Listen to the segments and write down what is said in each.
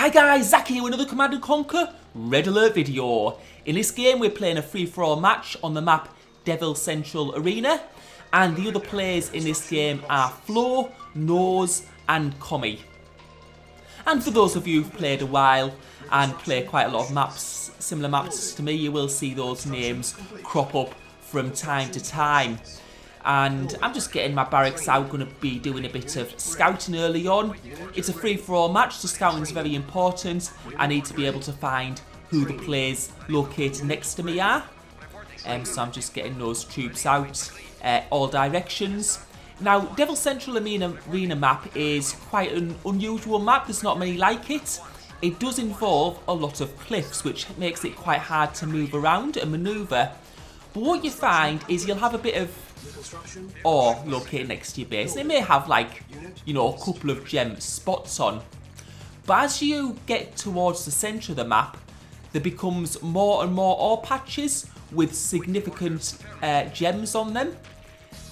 Hi guys, Zach here with another Command & Conquer Red Alert video. In this game we're playing a free-for-all match on the map Devil Central Arena, and the other players in this game are Flo, Nose and Commie. And for those of you who've played a while and play quite a lot of maps, similar maps to me, you will see those names crop up from time to time. And I'm just getting my barracks out, going to be doing a bit of scouting early on. It's a free-for-all match, so scouting is very important. I need to be able to find who the players located next to me are. So I'm just getting those troops out, all directions. Now, Devil Central Arena map is quite an unusual map. There's not many like it. It does involve a lot of cliffs, which makes it quite hard to move around and manoeuvre. But what you find is you'll have a bit of ore located next to your base. It may have, like, you know, a couple of gem spots on. But as you get towards the centre of the map, there becomes more and more ore patches with significant gems on them.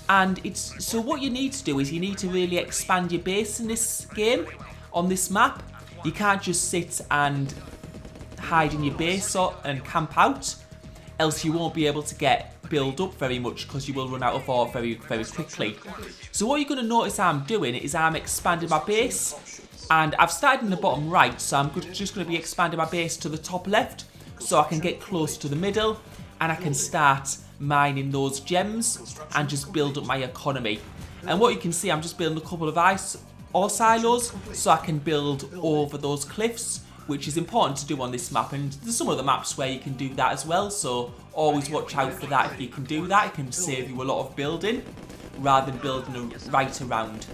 And so what you need to do is you need to really expand your base in this game, on this map. You can't just sit and hide in your base and camp out, else you won't be able to build up very much, because you will run out of ore very, very quickly. So what you're going to notice I'm doing is I'm expanding my base, and I've started in the bottom right, so I'm just going to be expanding my base to the top left, so I can get close to the middle, and I can start mining those gems and just build up my economy. And what you can see, I'm just building a couple of ore silos, so I can build over those cliffs, which is important to do on this map, and there's some other maps where you can do that as well, so always watch out for that. If you can do that, it can save you a lot of building rather than building right around.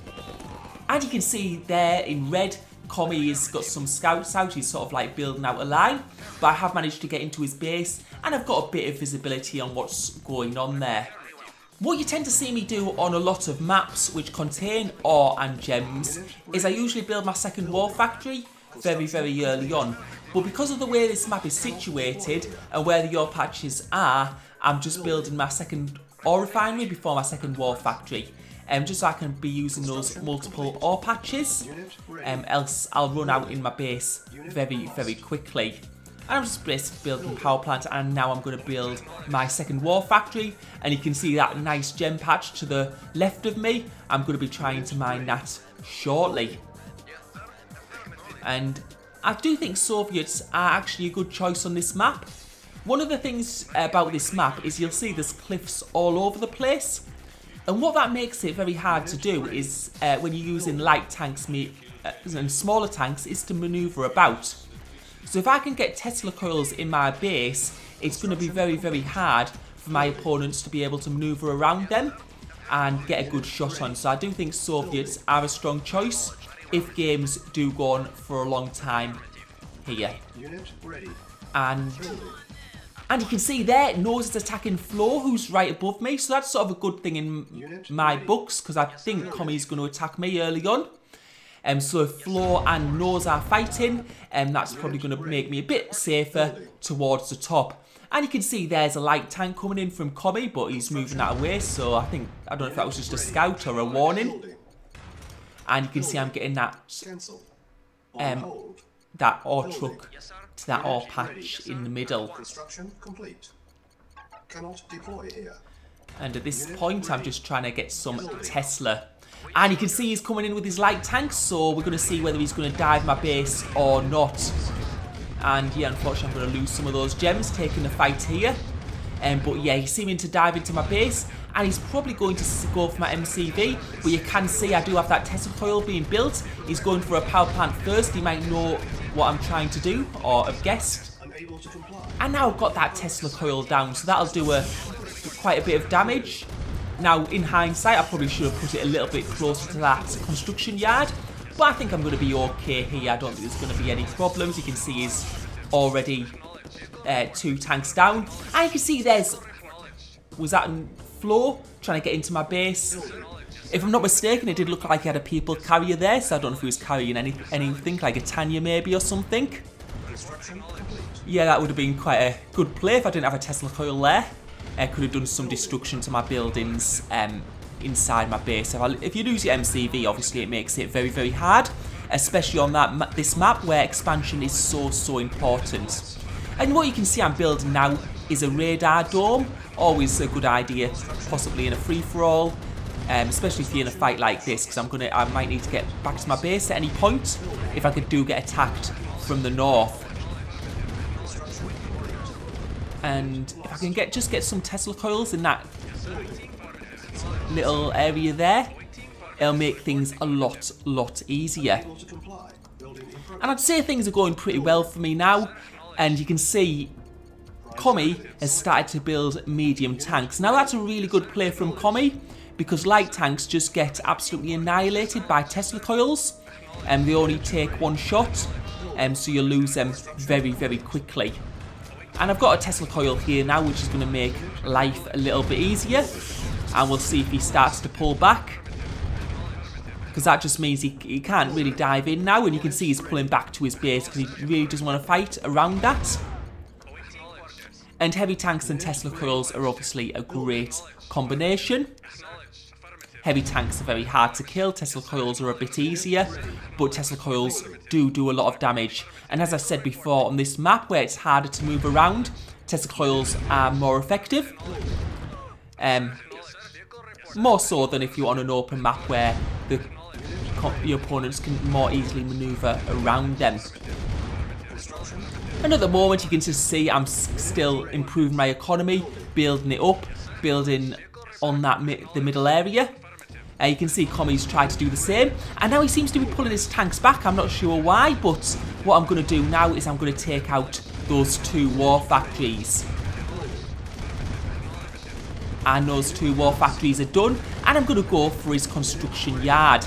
And you can see there in red, Commie has got some scouts out. He's sort of like building out a line, but I have managed to get into his base and I've got a bit of visibility on what's going on there. What you tend to see me do on a lot of maps which contain ore and gems is I usually build my second war factory very, very early on. But because of the way this map is situated and where the ore patches are, I'm just building my second ore refinery before my second war factory. Just so I can be using those multiple ore patches, else I'll run out in my base very, very quickly. And I'm just basically building power plant, and now I'm going to build my second war factory, and you can see that nice gem patch to the left of me. I'm going to be trying to mine that shortly. And I do think Soviets are actually a good choice on this map. One of the things about this map is you'll see there's cliffs all over the place. And what that makes it very hard to do is, when you're using light tanks and smaller tanks, is to manoeuvre about. So if I can get Tesla coils in my base, it's going to be very, very hard for my opponents to be able to manoeuvre around them and get a good shot on. So I do think Soviets are a strong choice if games do go on for a long time here. And you can see there, Nose is attacking Flo, who's right above me. So that's sort of a good thing in my books, because I think Commie's going to attack me early on. So if Flo and Nose are fighting, that's probably going to make me a bit safer towards the top. And you can see there's a light tank coming in from Commie, but he's moving that away. So I don't know if that was just a scout or a warning. And you can see I'm getting that ore truck to that ore patch in the middle. And at this point, I'm just trying to get some Tesla. And you can see he's coming in with his light tanks, so we're going to see whether he's going to dive my base or not. And yeah, unfortunately, I'm going to lose some of those gems taking the fight here. But yeah, he's seeming to dive into my base, and he's probably going to go for my MCV. But you can see I do have that Tesla coil being built. He's going for a power plant first. He might know what I'm trying to do, or have guessed. And now I've got that Tesla coil down, so that'll do quite a bit of damage. Now, in hindsight, I probably should have put it a little bit closer to that construction yard, but I think I'm going to be okay here. I don't think there's going to be any problems. You can see he's already 2 tanks down. And you can see was that Flo trying to get into my base? If I'm not mistaken, it did look like he had a people carrier there, so I don't know if he was carrying anything, like a Tanya maybe or something. Yeah, that would have been quite a good play if I didn't have a Tesla coil there. I could have done some destruction to my buildings inside my base. If you lose your MCV, obviously it makes it very, very hard. especially on this map where expansion is so important. And what you can see I'm building now is a radar dome. Always a good idea, possibly in a free-for-all, especially if you're in a fight like this, because I might need to get back to my base at any point if I could get attacked from the north. And if I can just get some Tesla coils in that little area there, it'll make things a lot easier. And I'd say things are going pretty well for me now, and you can see Commie has started to build medium tanks. Now that's a really good play from Commie, because light tanks just get absolutely annihilated by Tesla coils, and they only take one shot, so you lose them very quickly. And I've got a Tesla coil here now, which is going to make life a little bit easier, and we'll see if he starts to pull back, because that just means he can't really dive in now, and you can see he's pulling back to his base because he really doesn't want to fight around that. And heavy tanks and Tesla coils are obviously a great combination. Heavy tanks are very hard to kill, Tesla coils are a bit easier, but Tesla coils do a lot of damage. And as I said before, on this map where it's harder to move around, Tesla coils are more effective. More so than if you're on an open map where your opponents can more easily maneuver around them. And at the moment you can just see I'm still improving my economy, building it up, building on the middle area. You can see Commie's tried to do the same, and now he seems to be pulling his tanks back. I'm not sure why, but what I'm going to do now is I'm going to take out those 2 war factories. And those 2 war factories are done, and I'm going to go for his construction yard.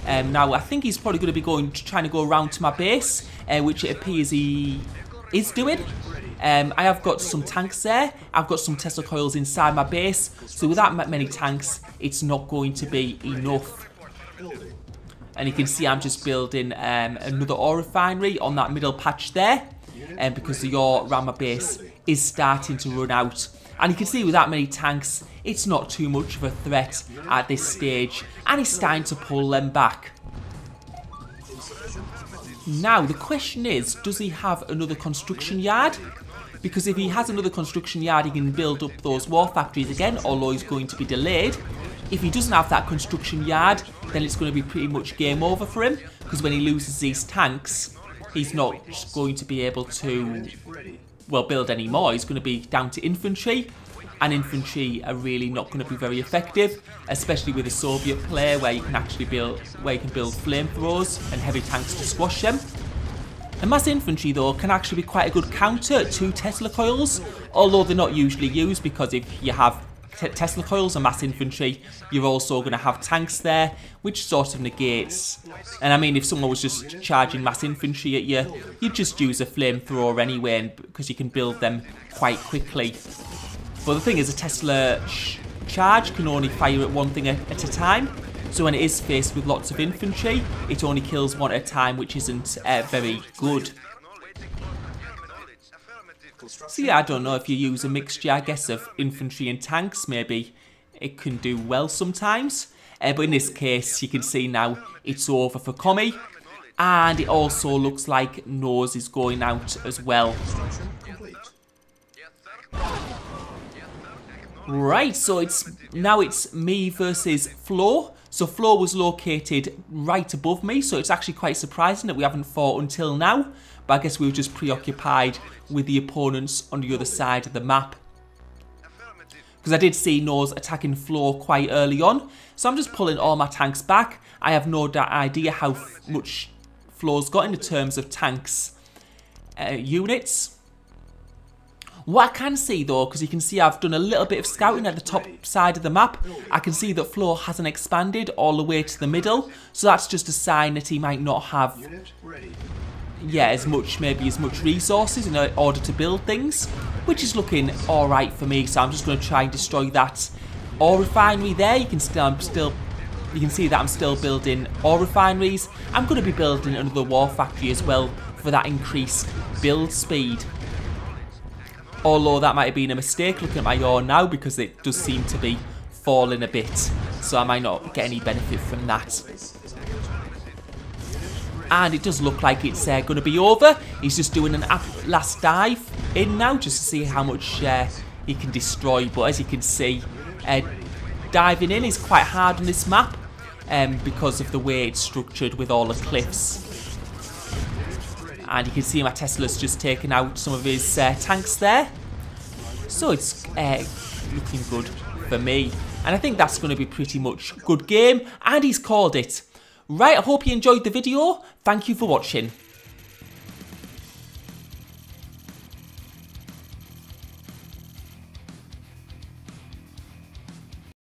Now I think he's probably going to be trying to go around to my base, which it appears he is doing. I have got some tanks there. I've got some Tesla coils inside my base, so with that many tanks, it's not going to be enough. And you can see I'm just building another ore refinery on that middle patch there, because the ore around my base is starting to run out. And you can see with that many tanks, it's not too much of a threat at this stage, and it's time to pull them back. Now the question is, does he have another construction yard? Because if he has another construction yard, he can build up those war factories again, although he's going to be delayed. If he doesn't have that construction yard, then it's going to be pretty much game over for him, because when he loses these tanks, he's not going to be able to, well, build any more. He's going to be down to infantry, and infantry are really not going to be very effective, especially with a Soviet player where you can actually build flamethrowers and heavy tanks to squash them. And mass infantry though can actually be quite a good counter to Tesla coils, although they're not usually used, because if you have Tesla coils and mass infantry, you're also going to have tanks there, which sort of negates. And I mean, if someone was just charging mass infantry at you, you'd just use a flamethrower anyway, because you can build them quite quickly. But the thing is, a Tesla charge can only fire at one thing at a time. So when it is faced with lots of infantry, it only kills one at a time, which isn't very good. So yeah, I don't know, if you use a mixture, I guess, of infantry and tanks, maybe it can do well sometimes. But in this case, you can see now it's over for Commie. And it also looks like Nose is going out as well. Right, so now it's me versus Flo. So Flo was located right above me, so it's actually quite surprising that we haven't fought until now. But I guess we were just preoccupied with the opponents on the other side of the map. Because I did see Nose attacking Flo quite early on. So I'm just pulling all my tanks back. I have no idea how much Flo's got in terms of tanks units. What I can see though, because you can see I've done a little bit of scouting at the top side of the map, I can see that Flo hasn't expanded all the way to the middle, so that's just a sign that he might not have, as much resources in order to build things, which is looking alright for me. So I'm just going to try and destroy that ore refinery there. You can see that I'm still building ore refineries. I'm going to be building another war factory as well for that increased build speed. Although that might have been a mistake looking at my ore now, because it does seem to be falling a bit. So I might not get any benefit from that. And it does look like it's going to be over. He's just doing an last dive in now, just to see how much he can destroy. But as you can see, diving in is quite hard on this map because of the way it's structured with all the cliffs. And you can see my Tesla's just taken out some of his tanks there. So it's looking good for me. And I think that's going to be pretty much a good game. And he's called it. Right, I hope you enjoyed the video. Thank you for watching.